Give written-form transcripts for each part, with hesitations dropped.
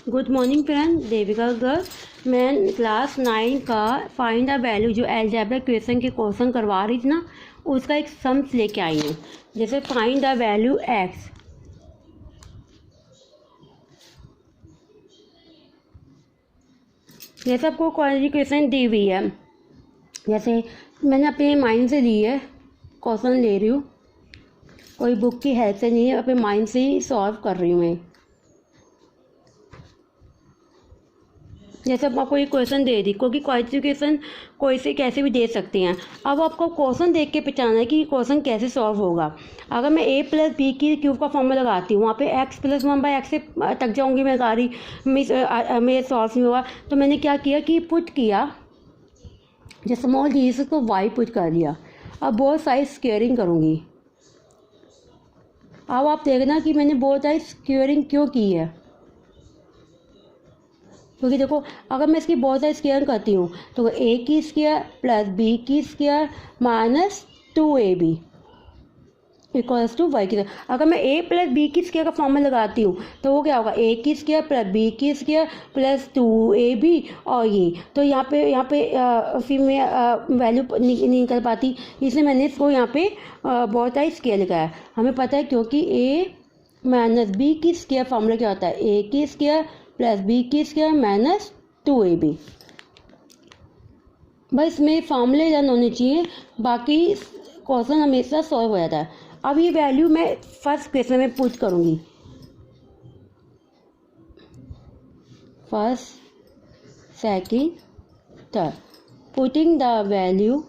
Good morning friend, Devika girl. मैं class 9 का find the value जो अलजेब्रा क्वेश्चन के क्वेश्चन करवा रही थी ना, उसका एक सम्स लेके आई हूँ। जैसे फाइंड द वैल्यू एक्स, जैसे आपको क्वेश्चन दी हुई है, जैसे मैंने अपने माइंड से ली है, क्वेश्चन ले रही हूँ, कोई बुक की हेल्प से नहीं है, अपने माइंड से ही सॉल्व कर रही हूँ मैं। जैसे आपको एक क्वेश्चन दे दी, क्योंकि क्वालिफिकेशन कोई से कैसे भी दे सकते हैं। अब आपको क्वेश्चन देख के पहचानना है कि क्वेश्चन कैसे सॉल्व होगा। अगर मैं a प्लस बी की क्यूब का फॉर्मूला लगाती हूँ, वहाँ पे x प्लस 1/x से तक जाऊँगी मैं सारी, मेरे सॉल्व नहीं होगा। तो मैंने क्या किया कि पुट किया, जो स्मॉल जी से उसको y पुट कर लिया। अब बहुत सारी स्क्वेयरिंग करूँगी। अब आप देखना कि मैंने बहुत सारी स्क्वेयरिंग क्यों की है, क्योंकि देखो अगर मैं इसकी बहुत सारी स्क्वायर करती हूँ तो a की स्क्वायर प्लस b की square minus 2ab equals to y की स्क्वायर। अगर मैं a प्लस b की स्क्वायर का फॉर्मूला लगाती हूँ तो वो क्या होगा, a की स्क्वायर प्लस b की स्क्वायर प्लस 2ab और ये। तो यहाँ पे फिर मैं वैल्यू नहीं निकल पाती, इसलिए मैंने इसको यहाँ पे बहुत सारी स्क्वायर लिखा है। हमें पता है क्योंकि a माइनस b की स्क्वायर फॉर्मूला क्या होता है, a की स्क्वायर प्लस बी की स्क्वायर माइनस 2ab। बस में फार्मूले रन होने चाहिए, बाकी क्वेश्चन हमेशा सॉल्व हो जाता है। अब ये वैल्यू मैं फर्स्ट क्वेश्चन में पुट करूँगी। First, second, third, putting the value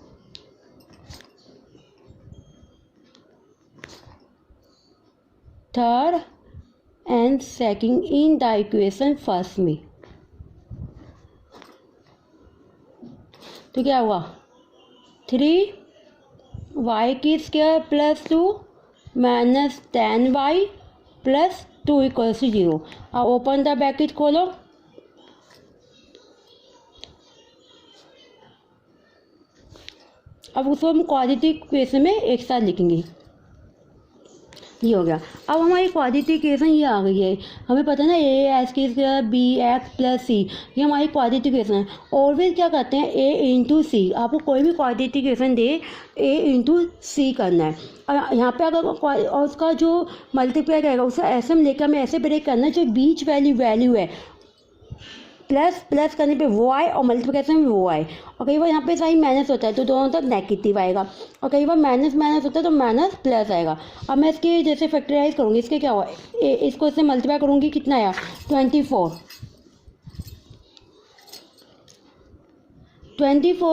third and second in the equation first में। तो क्या हुआ, 3y की square plus 2 minus 10y plus 2 equals to 0। अब ओपन द ब्रैकेट खोलो, अब उसको हम क्वाड्रेटिक इक्वेशन में एक साथ लिखेंगे। ये हो गया। अब हमारी क्वाड्रेटिक इक्वेशन ये आ गई है। हमें पता है ना a x की square b x plus c, ये हमारी क्वाड्रेटिक इक्वेशन है। ऑलवेज क्या करते हैं, a इंटू सी। आपको कोई भी क्वाड्रेटिक इक्वेशन दे, a इंटू सी करना है। और यहाँ पे अगर और उसका जो मल्टीप्लाई करेगा उसका ऐसे में लेकर हमें ऐसे ब्रेक करना है, जो बीच वैल्यू है, प्लस करने पे वो आए और मल्टीप्लिकेशन में वो आए। और कई बार यहाँ पे साइन माइनस होता है तो दोनों तरफ नेगेटिव आएगा, और कई बार माइनस होता है तो माइनस प्लस आएगा। अब मैं इसके जैसे फैक्टराइज करूँगी, इसके क्या हुआ, इसको इससे मल्टीप्लाई करूँगी, कितना आया 24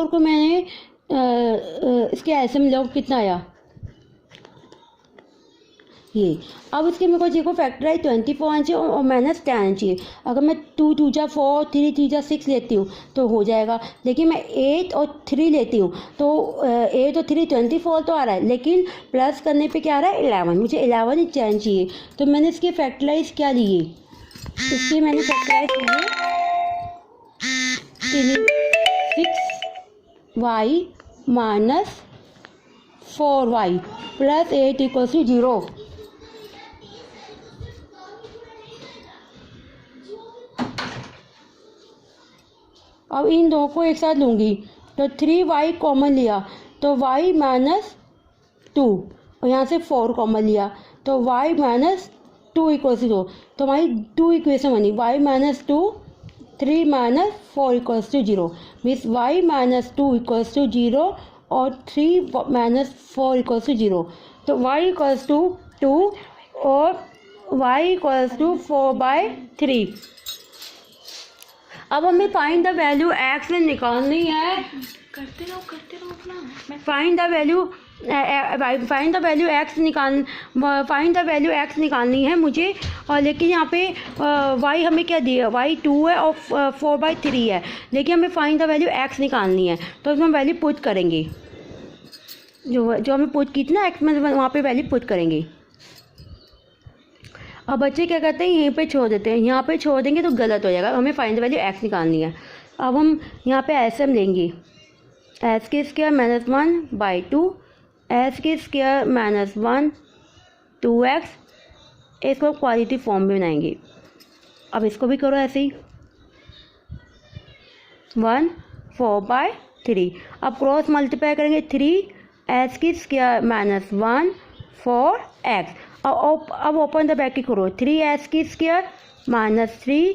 को मैंने इसके ऐसे में लोग कितना आया ये। अब इसके मेरे को देखो फैक्टराइज 24 आना चाहिए और माइनस 10 आना चाहिए। अगर मैं 2 2 जा 4 3 3 जा 6 लेती हूँ तो हो जाएगा, लेकिन मैं 8 और 3 लेती हूँ तो 8 और 3 24 तो आ रहा है, लेकिन प्लस करने पे क्या आ रहा है 11, मुझे 11 ही चैन चाहिए। तो मैंने इसके फैक्टराइज क्या लिए, इसके मैंने फैक्टराइज लिए 6y minus 4y plus 8 equals to 0। अब इन दो को एक साथ लूँगी तो 3y कॉमन लिया तो y माइनस 2, और यहाँ से 4 कॉमन लिया तो y माइनस 2 इक्वल्स टू 0। तो हमारी 2 इक्वेशन बनी, y minus 2 3 minus 4 equals to 0। Means y minus 2 equals to 0 और 3 माइनस 4 इक्वल्स टू 0। तो y इक्वल्स टू 2 और y इक्वल्स टू 4/3। अब हमें फाइंड द वैल्यू x में निकालनी है, करते रहो अपना। फाइंड द वैल्यू x निकालनी है मुझे। और लेकिन यहाँ पे y हमें क्या दिया, y 2 है और 4/3 है, लेकिन हमें फाइंड द वैल्यू x निकालनी है। तो उसमें वैल्यू पुट करेंगे, जो हमें पुट की थी ना x में, वहाँ पे वैल्यू पुट करेंगे। अब बच्चे क्या करते हैं, यहीं पे छोड़ देते हैं, यहाँ पे छोड़ देंगे तो गलत हो जाएगा। हमें फाइंड द वैल्यू x निकालनी है। अब हम यहाँ पे ऐसे हम लेंगे x की स्क्वायर माइनस 1/2, x की स्क्वायर माइनस 1 2x, इसको क्वालिटी फॉर्म में बनाएंगे। अब इसको भी करो ऐसे ही, 1 4/3। अब क्रॉस मल्टीप्लाई करेंगे, 3 की स्क्वायर माइनस 1 4x। अब ओपन द ब्रैकेट करो, 3 की स्क्वायर माइनस 3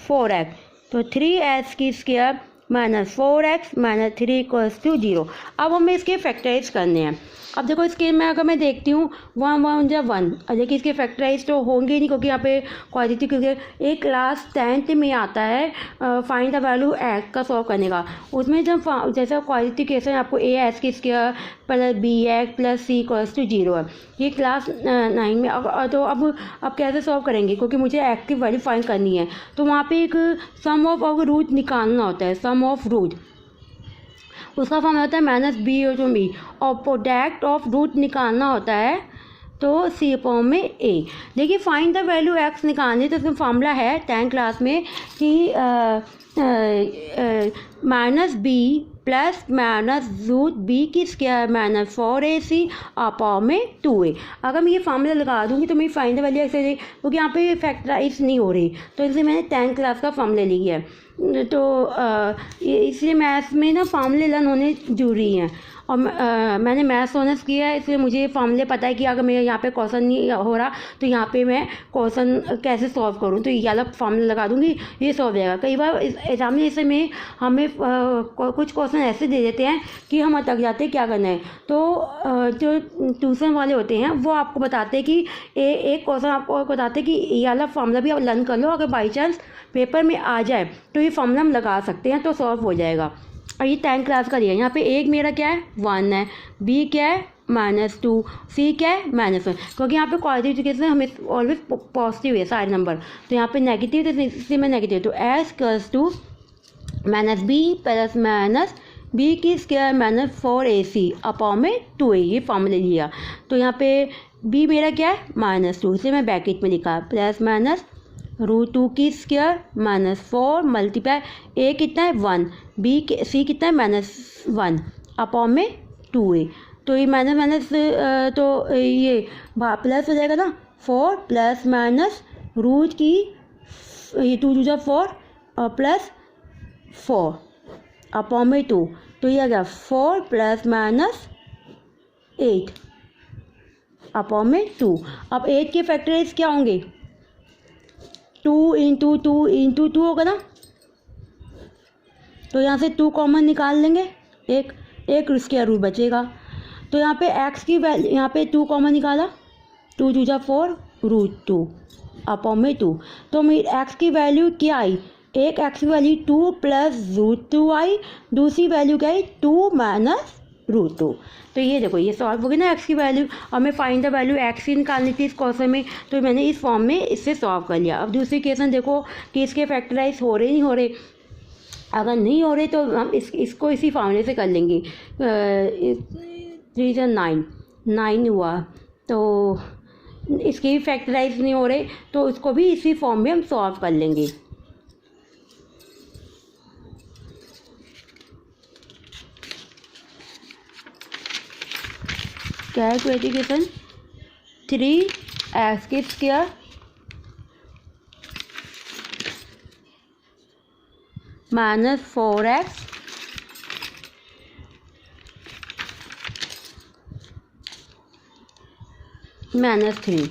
4x। तो 3 की square minus 4x minus 3 equals to 0। अब हमें इसके फैक्टराइज करने हैं। अब देखो इसके में अगर मैं देखती हूँ 1 1 जा 1, देखिए इसके फैक्टराइज तो होंगे नहीं क्योंकि यहाँ पे क्वालिटी, क्योंकि एक क्लास 10th में आता है फाइंड द वैल्यू एक्स का सॉल्व करने का। उसमें जब जैसा क्वालिफिकेशन आपको एस की square plus B X plus C equals to 0 है, ये क्लास 9 में। तो अब कैसे सॉल्व करेंगे, क्योंकि मुझे एक्स की वैल्यू फाइंड करनी है। तो वहाँ पे एक सम ऑफ रूट निकालना होता है, सम ऑफ रूट, उसका फॉर्म होता है माइनस बी टू बी, और प्रोडक्ट ऑफ रूट निकालना होता है तो सी अपॉन में ए। देखिए फाइंड द वैल्यू एक्स निकालनी, तो इसमें फॉर्मूला है 10th क्लास में कि minus B plus minus root B की स्क्वायर माइनस 4ac अपॉन में 2a। अगर मैं ये फार्मूला लगा दूंगी तो मेरी फाइंड द वैल्यू एक्स हो जाएगी, क्योंकि यहाँ पे फैक्टराइज नहीं हो रही, तो इसलिए मैंने 10th क्लास का फार्मूला लिया है। तो इसलिए मैथ्स में ना फार्मूले लर्न होने जरूरी हैं, और मैंने मैथ्स ऑनर्स किया है, इसलिए मुझे फार्मूले पता है कि अगर मेरे यहाँ पे क्वेश्चन नहीं हो रहा तो यहाँ पे मैं क्वेश्चन कैसे सॉल्व करूँ। तो ये वाला फार्मूला लगा दूँगी, ये सॉल्व हो जाएगा। कई बार एग्जामिनेशन में हमें कुछ क्वेश्चन ऐसे दे देते हैं कि हम अटक जाते हैं क्या करना है। तो जो ट्यूशन वाले होते हैं वो आपको बताते हैं कि एक क्वेश्चन आपको बताते हैं कि ये वाला फार्मूला भी आप लर्न कर लो, अगर बाई चांस पेपर में आ जाए तो ये फार्मूला हम लगा सकते हैं, तो सॉल्व हो जाएगा। और ये 10th क्लास का दिया है। यहाँ पे एक मेरा क्या है 1 है, बी क्या है -2, सी क्या है -1, क्योंकि यहाँ पे क्वालिफिकेशन हमें ऑलवेज पॉजिटिव है सारे नंबर, तो यहाँ पे नेगेटिव, तो इसलिए मैं नेगेटिव, तो S equals to minus B plus minus B की स्क्वायर माइनस 4ac अपॉन में 2a, ये फॉर्मूला लिया। तो यहाँ पे बी मेरा क्या है -2, इसे मैं ब्रैकेट में लिखा, प्लस माइनस √2 की स्क्वायर -4 मल्टीप्लाई ए कितना है 1, बी सी कितना है -1 अपॉन में 2a। तो ये माइनस माइनस तो ये प्लस हो जाएगा ना, 4 प्लस माइनस रूट की ये 2 2 4 और प्लस 4 अपॉन में 2, तो ये आ गया 4 प्लस माइनस 8 अपॉन में 2। अब 8 के फैक्टराइज क्या होंगे, 2 इंटू 2 इंटू 2 होगा ना, तो यहाँ से 2 कॉमन निकाल लेंगे, एक स्क्वायर रूट बचेगा। तो यहाँ पे x की वैल्यू, यहाँ पे 2 कॉमन निकाला, 2 2 4 √2 अपॉन में 2, तो मेरी x की वैल्यू क्या आई, एक x की वैल्यू 2 प्लस √2 आई, दूसरी वैल्यू क्या आई 2 माइनस √2। तो ये देखो ये सॉल्व हो गई ना x की वैल्यू, और मैं फाइंड द वैल्यू x की निकालनी थी इस क्वेश्चन में, तो मैंने इस फॉर्म में इससे सॉल्व कर लिया। अब दूसरी क्वेश्चन देखो कि इसके फैक्टराइज हो रहे नहीं हो रहे, अगर नहीं हो रहे तो हम इसको इसी फॉर्मूले से कर लेंगे। 3 9 हुआ, तो इसके भी फैक्टराइज नहीं हो रहे तो इसको भी इसी फॉर्म में हम सॉल्व कर लेंगे। क्या है क्वेश्चन, 3x की स्क्वायर -4x -3।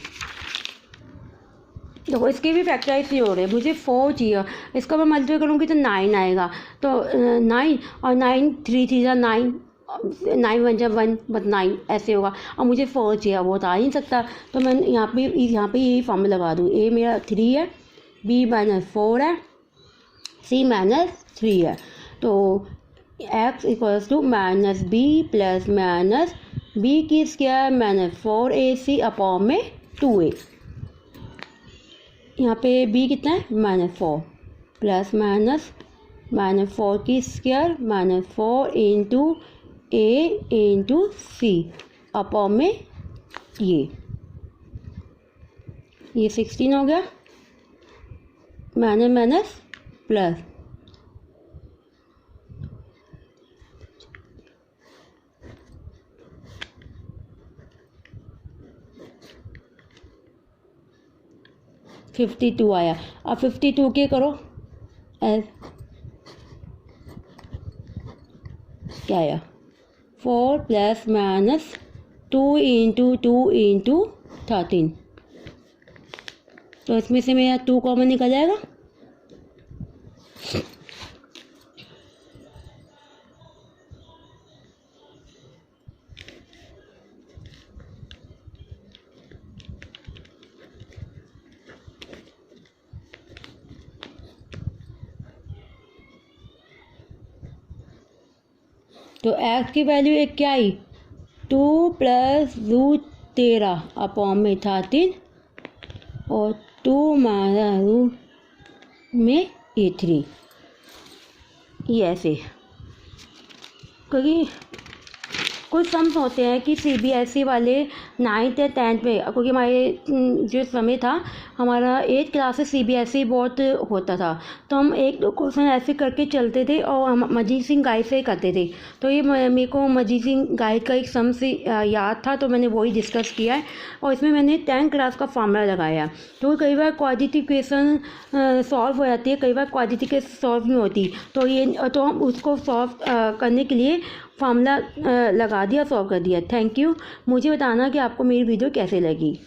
देखो इसके भी फैक्टराइज नहीं हो रहे, मुझे 4 चाहिए, इसको मैं मल्टीप्लाई करूँगी तो 9 आएगा, तो 9 और 9 3 3 9 9 1 जब 1 बट 9 ऐसे होगा, और मुझे 4 चाहिए, वो तो आ नहीं सकता, तो मैं यहाँ पे यही फॉर्मूला लगा दूँ, ए मेरा 3 है, बी -4 है, सी -3 है, तो x equals to -b plus minus B की स्क्वायर -4ac अपॉन में 2a। यहाँ पे b कितना है -4 प्लस माइनस -4 की square -4 into a into C upon में ये 16 हो गया, माइनस प्लस, 52 आया। अब 52 के करो एस, क्या आया 4 प्लस माइनस 2 इंटू 2 इंटू 13, तो इसमें से मेरा 2 कॉमन निकल जाएगा। तो x की वैल्यू एक क्या आई 2 प्लस रूट 13 अपॉन में 13 और 2 माइनस रूट में 3, ये ऐसे। क्योंकि कुछ सम्स होते हैं कि CBSE वाले 9th या 10th में, क्योंकि हमारे जो समय था हमारा 8th क्लास से CBSE बोर्ड होता था, तो हम एक दो क्वेश्चन ऐसे करके चलते थे और हम मजीद सिंह गाइड से करते थे। तो ये मेरे को मजीद सिंह गाइड का एक सम से याद था, तो मैंने वही डिस्कस किया है और इसमें मैंने 10th क्लास का फार्मूला लगाया। तो कई बार क्वाड्रेटिक इक्वेशन सॉल्व हो जाती है, कई बार क्वाड्रेटिक इक्वेशन सॉल्व नहीं होती, तो हम उसको सॉल्व करने के लिए फार्मूला लगा दिया, सॉल्व कर दिया। Thank you. मुझे बताना कि आपको मेरी वीडियो कैसे लगी।